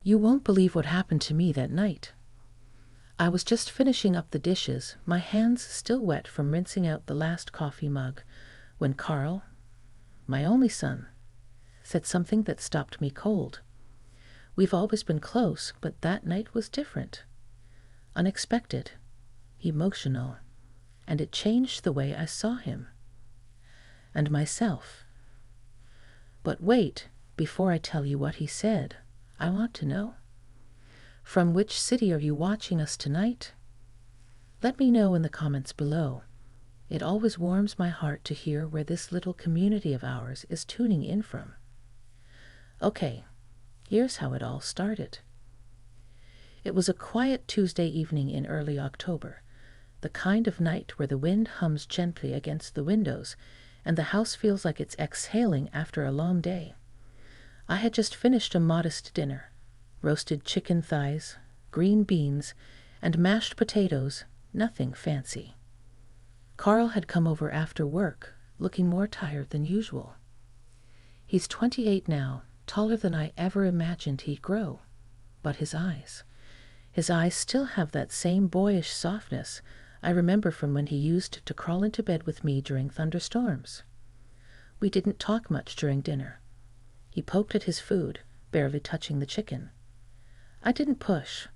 You won't believe what happened to me that night. I was just finishing up the dishes, my hands still wet from rinsing out the last coffee mug, when Carl, my only son, said something that stopped me cold. We've always been close, but that night was different. Unexpected, emotional, and it changed the way I saw him. And myself. But wait, before I tell you what he said, I want to know. From which city are you watching us tonight? Let me know in the comments below. It always warms my heart to hear where this little community of ours is tuning in from. Okay, here's how it all started. It was a quiet Tuesday evening in early October, the kind of night where the wind hums gently against the windows and the house feels like it's exhaling after a long day. I had just finished a modest dinner, roasted chicken thighs, green beans, and mashed potatoes, nothing fancy. Carl had come over after work, looking more tired than usual. He's 28 now, taller than I ever imagined he'd grow. But his eyes still have that same boyish softness I remember from when he used to crawl into bed with me during thunderstorms. We didn't talk much during dinner. He poked at his food, barely touching the chicken. I didn't push.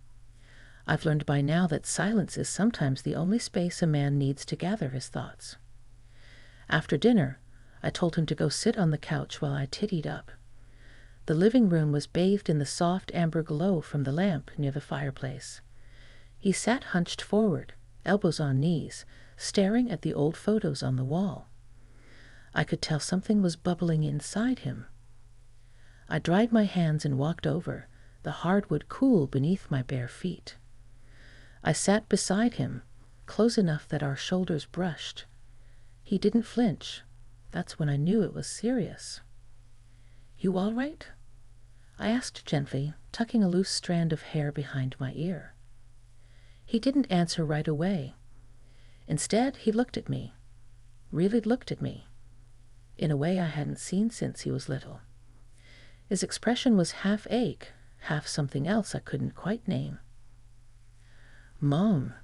I've learned by now that silence is sometimes the only space a man needs to gather his thoughts. After dinner, I told him to go sit on the couch while I tittied up. The living room was bathed in the soft amber glow from the lamp near the fireplace. He sat hunched forward, elbows on knees, staring at the old photos on the wall. I could tell something was bubbling inside him. I dried my hands and walked over, the hardwood cool beneath my bare feet. I sat beside him, close enough that our shoulders brushed. He didn't flinch. That's when I knew it was serious. "You all right?" I asked gently, tucking a loose strand of hair behind my ear. He didn't answer right away. Instead, he looked at me, really looked at me, in a way I hadn't seen since he was little. His expression was half ache, half something else I couldn't quite name. "Mom,"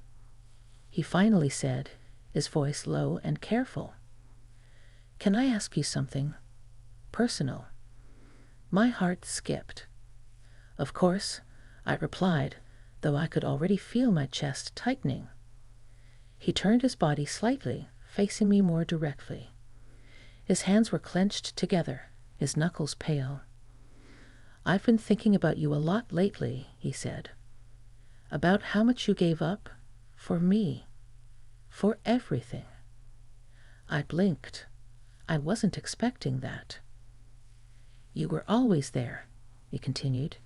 he finally said, his voice low and careful. "Can I ask you something personal?" My heart skipped. Of course, I replied, though I could already feel my chest tightening. He turned his body slightly, facing me more directly. His hands were clenched together, his knuckles pale. "I've been thinking about you a lot lately," he said. "About how much you gave up for me, for everything." I blinked. I wasn't expecting that. "You were always there," he continued.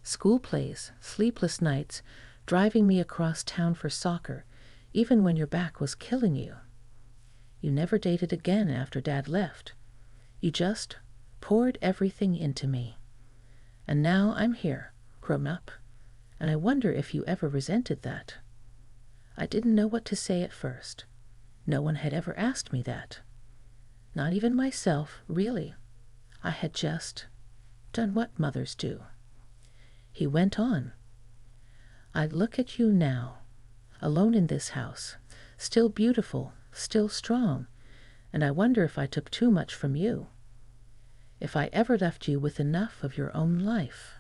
"School plays, sleepless nights, driving me across town for soccer, even when your back was killing you. You never dated again after Dad left. You just poured everything into me. And now I'm here, grown up, and I wonder if you ever resented that." I didn't know what to say at first. No one had ever asked me that. Not even myself, really. I had just done what mothers do. He went on. "I look at you now, alone in this house, still beautiful, still strong, and I wonder if I took too much from you. If I ever left you with enough of your own life."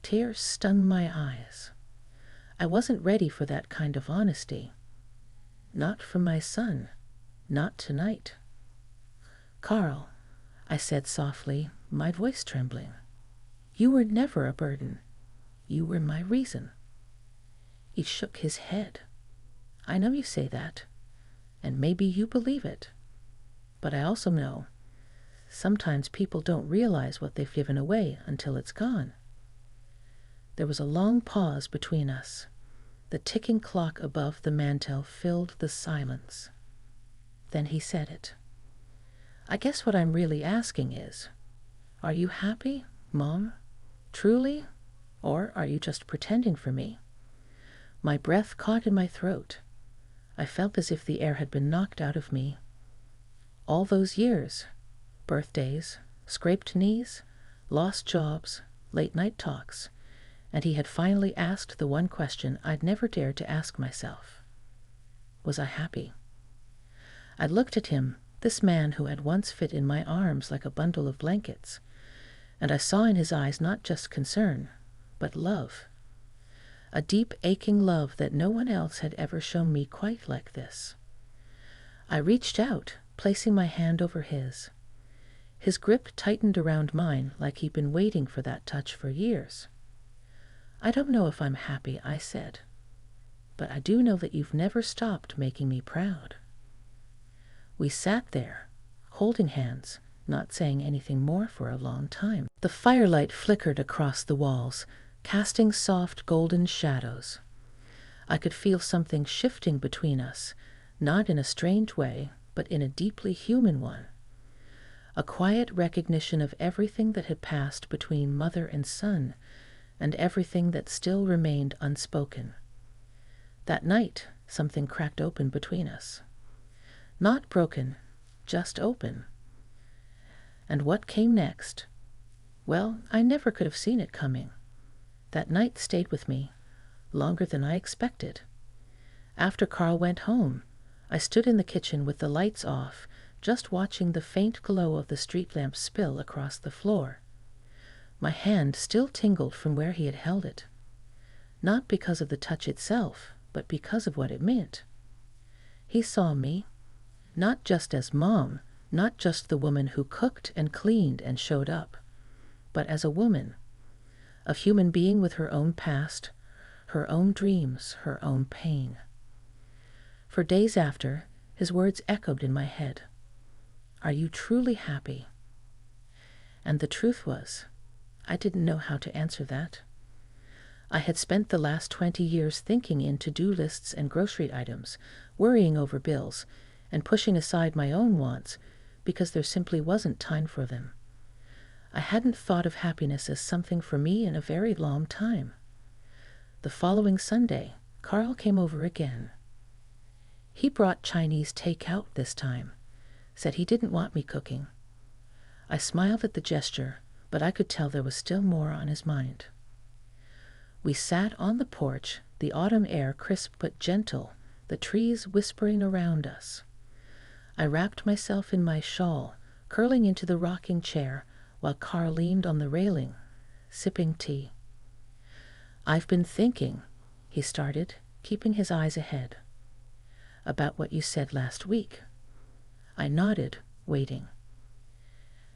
Tears stung my eyes. I wasn't ready for that kind of honesty. Not from my son. Not tonight. "Carl," I said softly, my voice trembling, "you were never a burden. You were my reason." He shook his head. "I know you say that, and maybe you believe it. But I also know sometimes people don't realize what they've given away until it's gone." There was a long pause between us. The ticking clock above the mantel filled the silence. Then he said it. "I guess what I'm really asking is, are you happy, Mom? Truly? Or are you just pretending for me?" My breath caught in my throat. I felt as if the air had been knocked out of me. All those years, birthdays, scraped knees, lost jobs, late-night talks, and he had finally asked the one question I'd never dared to ask myself. Was I happy? I looked at him, this man who had once fit in my arms like a bundle of blankets, and I saw in his eyes not just concern, but love. A deep, aching love that no one else had ever shown me quite like this. I reached out, placing my hand over his. His grip tightened around mine like he'd been waiting for that touch for years. "I don't know if I'm happy," I said, "but I do know that you've never stopped making me proud." We sat there, holding hands, not saying anything more for a long time. The firelight flickered across the walls, casting soft golden shadows. I could feel something shifting between us, not in a strange way, but in a deeply human one. A quiet recognition of everything that had passed between mother and son, and everything that still remained unspoken. That night, something cracked open between us. Not broken, just open. And what came next? Well, I never could have seen it coming. That night stayed with me, longer than I expected. After Carl went home, I stood in the kitchen with the lights off, just watching the faint glow of the street lamp spill across the floor. My hand still tingled from where he had held it. Not because of the touch itself, but because of what it meant. He saw me, not just as Mom, not just the woman who cooked and cleaned and showed up, but as a woman, a human being with her own past, her own dreams, her own pain. For days after, his words echoed in my head. "Are you truly happy?" And the truth was, I didn't know how to answer that. I had spent the last 20 years thinking in to-do lists and grocery items, worrying over bills, and pushing aside my own wants because there simply wasn't time for them. I hadn't thought of happiness as something for me in a very long time. The following Sunday, Carl came over again. He brought Chinese takeout this time, said he didn't want me cooking. I smiled at the gesture, but I could tell there was still more on his mind. We sat on the porch, the autumn air crisp but gentle, the trees whispering around us. I wrapped myself in my shawl, curling into the rocking chair, while Carl leaned on the railing, sipping tea. "I've been thinking," he started, keeping his eyes ahead, "about what you said last week." I nodded, waiting.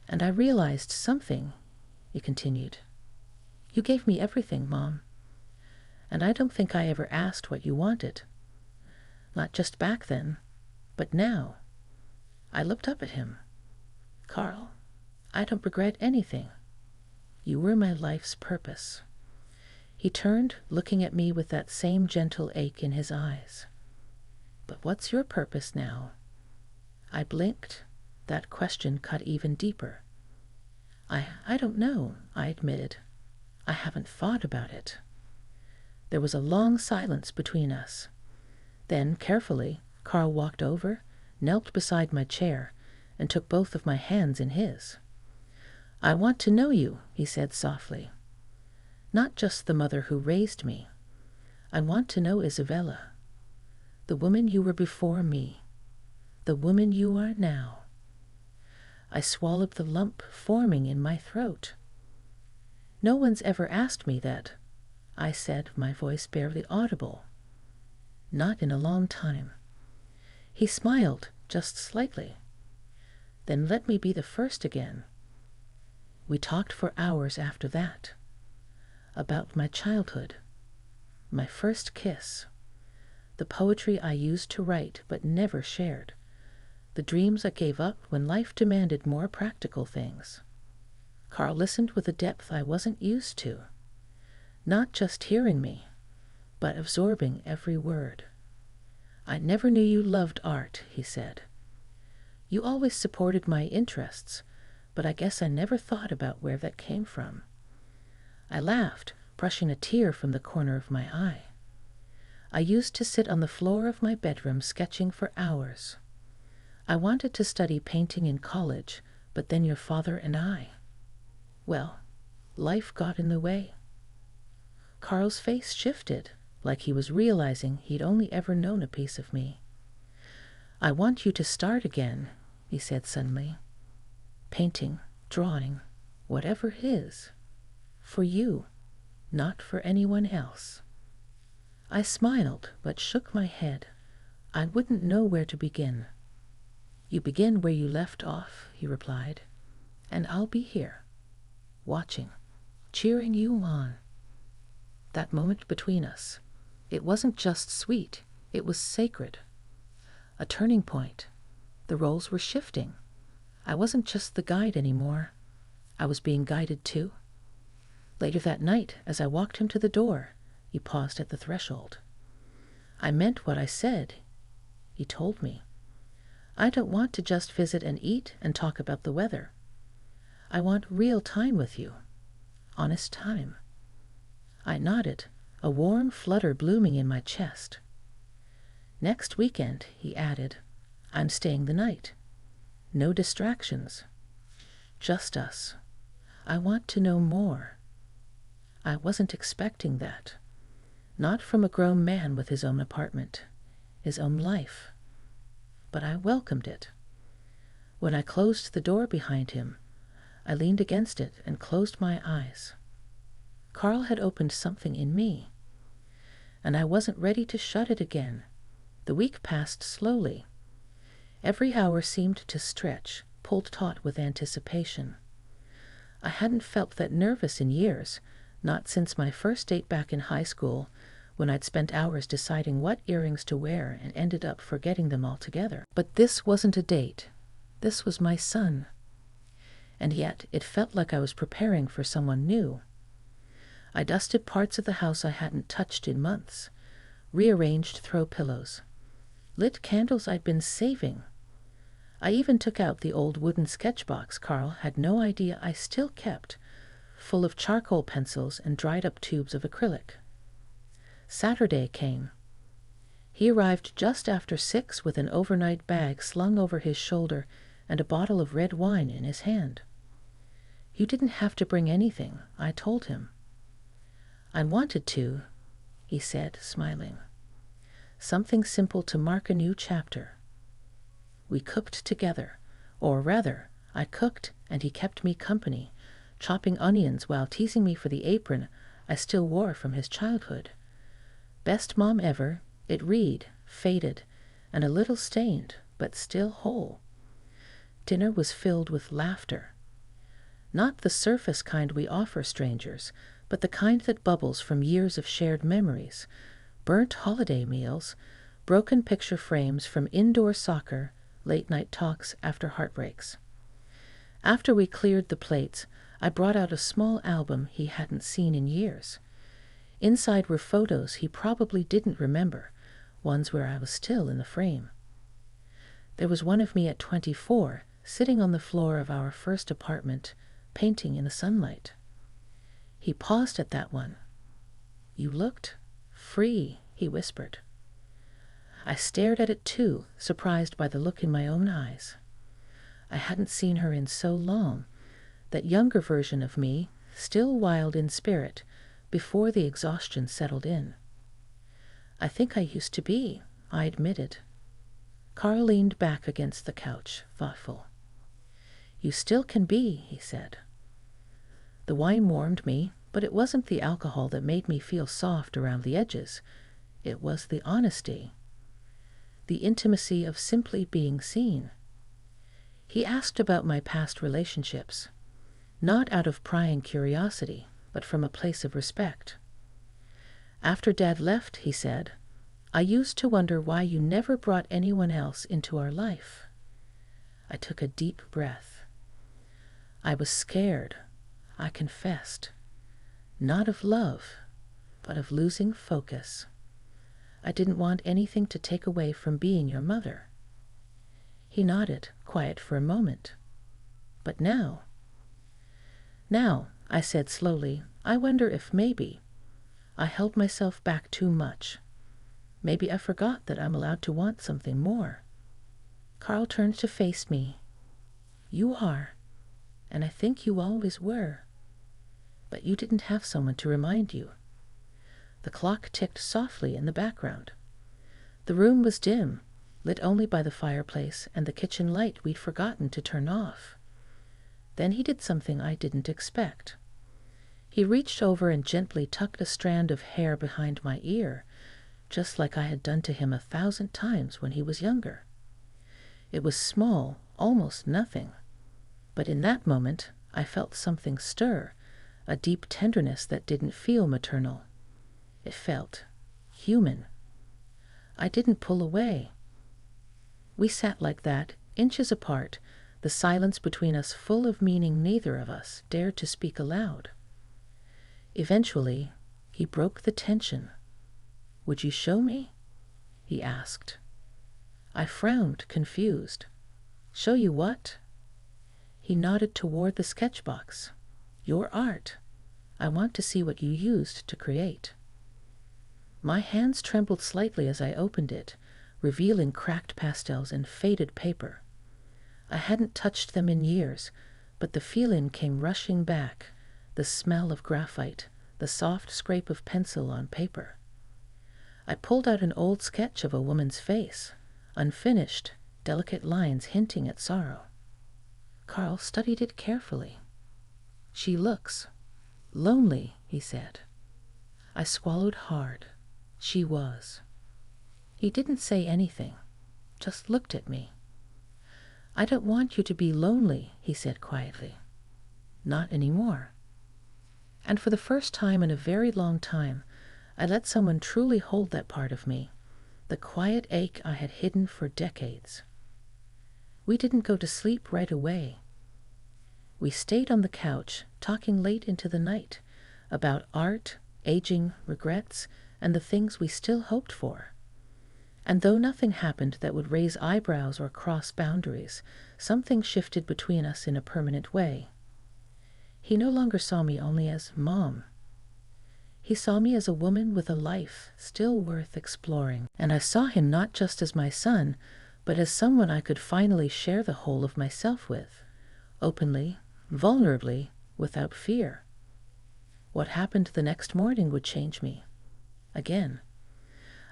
"And I realized something," he continued. "You gave me everything, Mom. And I don't think I ever asked what you wanted. Not just back then, but now." I looked up at him. "Carl, I don't regret anything. You were my life's purpose." He turned, looking at me with that same gentle ache in his eyes. "But what's your purpose now?" I blinked. That question cut even deeper. I don't know," I admitted. "I haven't thought about it." There was a long silence between us. Then, carefully, Carl walked over, knelt beside my chair, and took both of my hands in his. "I want to know you," he said softly. "Not just the mother who raised me. I want to know Isabella. The woman you were before me. The woman you are now." I swallowed the lump forming in my throat. "No one's ever asked me that," I said, my voice barely audible. "Not in a long time." He smiled, just slightly. "Then let me be the first again." We talked for hours after that. About my childhood. My first kiss. The poetry I used to write but never shared. The dreams I gave up when life demanded more practical things. Carl listened with a depth I wasn't used to. Not just hearing me, but absorbing every word. "I never knew you loved art," he said. "You always supported my interests, but I guess I never thought about where that came from." I laughed, brushing a tear from the corner of my eye. "I used to sit on the floor of my bedroom sketching for hours. I wanted to study painting in college, but then your father and I. Well, Life got in the way. Carl's face shifted, like he was realizing he'd only ever known a piece of me. "I want you to start again," he said suddenly. "Painting, drawing, whatever it is. For you, not for anyone else." I smiled, but shook my head. I wouldn't know where to begin. "You begin where you left off," he replied, "and I'll be here, watching, cheering you on." That moment between us, it wasn't just sweet, it was sacred. A turning point. The roles were shifting. I wasn't just the guide anymore. I was being guided too. Later that night, as I walked him to the door, he paused at the threshold. "I meant what I said," he told me. "I don't want to just visit and eat and talk about the weather. I want real time with you. Honest time." I nodded, a warm flutter blooming in my chest. "Next weekend," he added, "I'm staying the night. No distractions. Just us. I want to know more." I wasn't expecting that. Not from a grown man with his own apartment, his own life. But I welcomed it. When I closed the door behind him, I leaned against it and closed my eyes. Carl had opened something in me, and I wasn't ready to shut it again. The week passed slowly. Every hour seemed to stretch, pulled taut with anticipation. I hadn't felt that nervous in years, not since my first date back in high school, when I'd spent hours deciding what earrings to wear and ended up forgetting them altogether. But this wasn't a date. This was my son. And yet it felt like I was preparing for someone new. I dusted parts of the house I hadn't touched in months, rearranged throw pillows, lit candles I'd been saving. I even took out the old wooden sketchbox Carl had no idea I still kept, full of charcoal pencils and dried-up tubes of acrylic. Saturday came. He arrived just after 6 with an overnight bag slung over his shoulder and a bottle of red wine in his hand. "You didn't have to bring anything," I told him. "I wanted to," he said, smiling. "Something simple to mark a new chapter." We cooked together, or rather, I cooked and he kept me company, chopping onions while teasing me for the apron I still wore from his childhood. Best mom ever, it read, faded, and a little stained, but still whole. Dinner was filled with laughter. Not the surface kind we offer strangers, but the kind that bubbles from years of shared memories, burnt holiday meals, broken picture frames from indoor soccer, late-night talks after heartbreaks. After we cleared the plates, I brought out a small album he hadn't seen in years. Inside were photos he probably didn't remember, ones where I was still in the frame. There was one of me at 24, sitting on the floor of our first apartment, painting in the sunlight. He paused at that one. "You looked free," he whispered. I stared at it too, surprised by the look in my own eyes. I hadn't seen her in so long, that younger version of me, still wild in spirit, before the exhaustion settled in. "I think I used to be," I admitted. Carl leaned back against the couch, thoughtful. "You still can be," he said. The wine warmed me, but it wasn't the alcohol that made me feel soft around the edges. It was the honesty, the intimacy of simply being seen. He asked about my past relationships, not out of prying curiosity, but from a place of respect. "After Dad left," he said, "I used to wonder why you never brought anyone else into our life." I took a deep breath. I was scared, I confessed. Not of love, but of losing focus. I didn't want anything to take away from being your mother. He nodded, quiet for a moment. "But now?" "Now," I said slowly, "I wonder if maybe I held myself back too much. Maybe I forgot that I'm allowed to want something more." Carl turned to face me. "You are, and I think you always were." But you didn't have someone to remind you. The clock ticked softly in the background. The room was dim, lit only by the fireplace and the kitchen light we'd forgotten to turn off. Then he did something I didn't expect. He reached over and gently tucked a strand of hair behind my ear, just like I had done to him 1,000 times when he was younger. It was small, almost nothing. But in that moment, I felt something stir, a deep tenderness that didn't feel maternal. It felt human. I didn't pull away. We sat like that, inches apart, the silence between us full of meaning neither of us dared to speak aloud. Eventually, he broke the tension. "Would you show me?" he asked. I frowned, confused. "Show you what?" He nodded toward the sketchbox. "Your art. I want to see what you used to create." My hands trembled slightly as I opened it, revealing cracked pastels and faded paper. I hadn't touched them in years, but the feeling came rushing back, the smell of graphite, the soft scrape of pencil on paper. I pulled out an old sketch of a woman's face, unfinished, delicate lines hinting at sorrow. Carl studied it carefully. "She looks lonely," he said. I swallowed hard. She was. He didn't say anything, just looked at me. "I don't want you to be lonely," he said quietly. "Not anymore." And for the first time in a very long time, I let someone truly hold that part of me, the quiet ache I had hidden for decades. We didn't go to sleep right away. We stayed on the couch, talking late into the night, about art, aging, regrets, and the things we still hoped for. And though nothing happened that would raise eyebrows or cross boundaries, something shifted between us in a permanent way. He no longer saw me only as Mom. He saw me as a woman with a life still worth exploring, and I saw him not just as my son, but as someone I could finally share the whole of myself with, openly, vulnerably, without fear. What happened the next morning would change me. Again.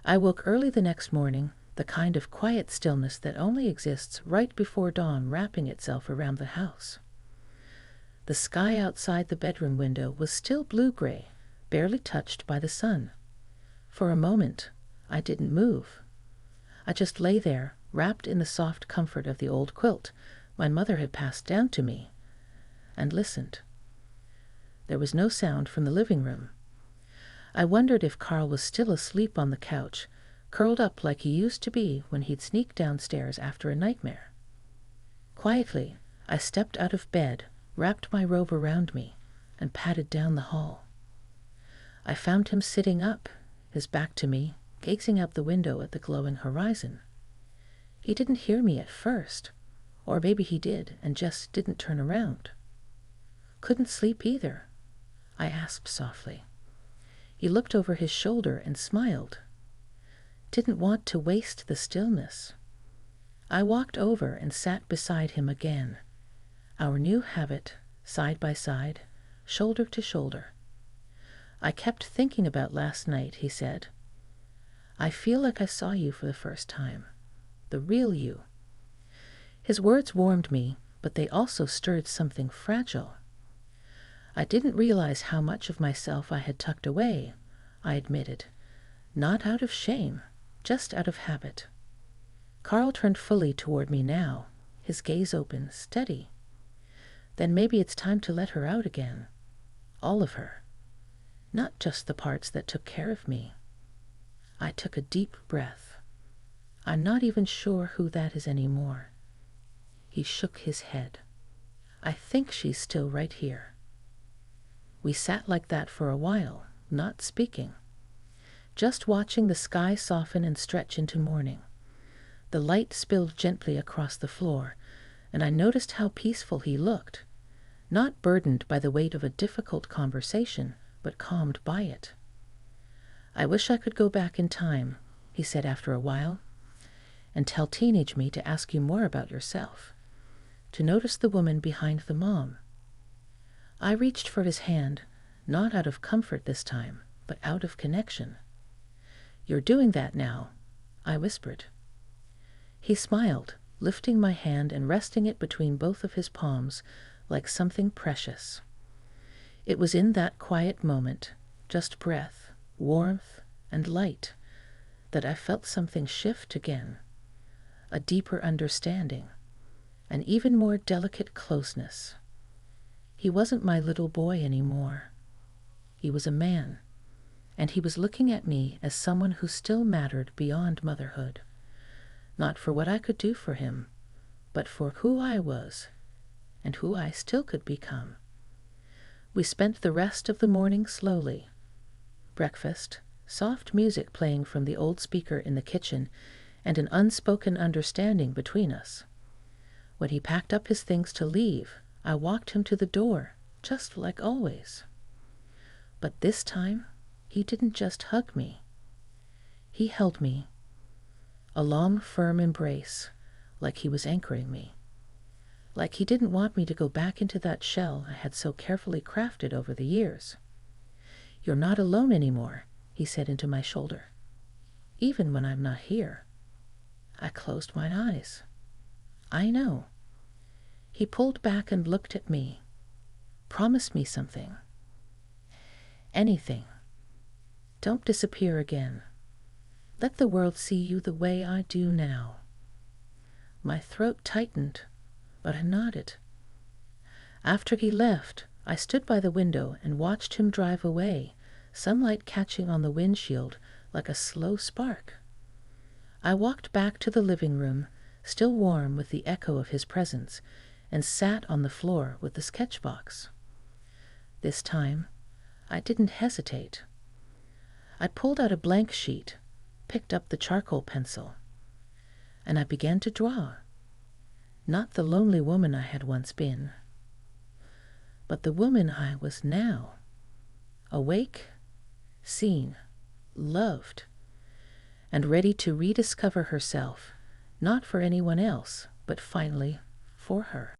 I woke early the next morning, the kind of quiet stillness that only exists right before dawn wrapping itself around the house. The sky outside the bedroom window was still blue-gray, barely touched by the sun. For a moment, I didn't move. I just lay there, wrapped in the soft comfort of the old quilt my mother had passed down to me, and listened. There was no sound from the living room. I wondered if Carl was still asleep on the couch, curled up like he used to be when he'd sneak downstairs after a nightmare. Quietly, I stepped out of bed, wrapped my robe around me, and padded down the hall. I found him sitting up, his back to me, gazing out the window at the glowing horizon. He didn't hear me at first, or maybe he did and just didn't turn around. "Couldn't sleep either?" I asked softly. He looked over his shoulder and smiled. Didn't want to waste the stillness. I walked over and sat beside him again. Our new habit, side by side, shoulder to shoulder. "I kept thinking about last night," he said. "I feel like I saw you for the first time. The real you." His words warmed me, but they also stirred something fragile. I didn't realize how much of myself I had tucked away, I admitted. Not out of shame, just out of habit. Carl turned fully toward me now, his gaze open, steady. "Then maybe it's time to let her out again. All of her. Not just the parts that took care of me." I took a deep breath. "I'm not even sure who that is anymore." He shook his head. "I think she's still right here." We sat like that for a while, not speaking, just watching the sky soften and stretch into morning. The light spilled gently across the floor, and I noticed how peaceful he looked, not burdened by the weight of a difficult conversation, but calmed by it. "I wish I could go back in time," he said after a while, "and tell teenage me to ask you more about yourself, to notice the woman behind the mom." I reached for his hand, not out of comfort this time, but out of connection. "You're doing that now," I whispered. He smiled, lifting my hand and resting it between both of his palms like something precious. It was in that quiet moment, just breath, warmth, and light, that I felt something shift again, a deeper understanding, an even more delicate closeness. He wasn't my little boy anymore. He was a man, and he was looking at me as someone who still mattered beyond motherhood, not for what I could do for him, but for who I was and who I still could become. We spent the rest of the morning slowly. Breakfast, soft music playing from the old speaker in the kitchen, and an unspoken understanding between us. When he packed up his things to leave, I walked him to the door, just like always. But this time, he didn't just hug me. He held me, a long, firm embrace, like he was anchoring me, like he didn't want me to go back into that shell I had so carefully crafted over the years. "You're not alone anymore," he said into my shoulder. "Even when I'm not here." I closed my eyes. "I know." He pulled back and looked at me. "Promise me something." "Anything. Don't disappear again. Let the world see you the way I do now." My throat tightened, but I nodded. After he left, I stood by the window and watched him drive away, sunlight catching on the windshield like a slow spark. I walked back to the living room, still warm with the echo of his presence, and sat on the floor with the sketchbox. This time, I didn't hesitate. I pulled out a blank sheet, picked up the charcoal pencil, and I began to draw. Not the lonely woman I had once been, but the woman I was now, awake, seen, loved, and ready to rediscover herself, not for anyone else, but finally for her.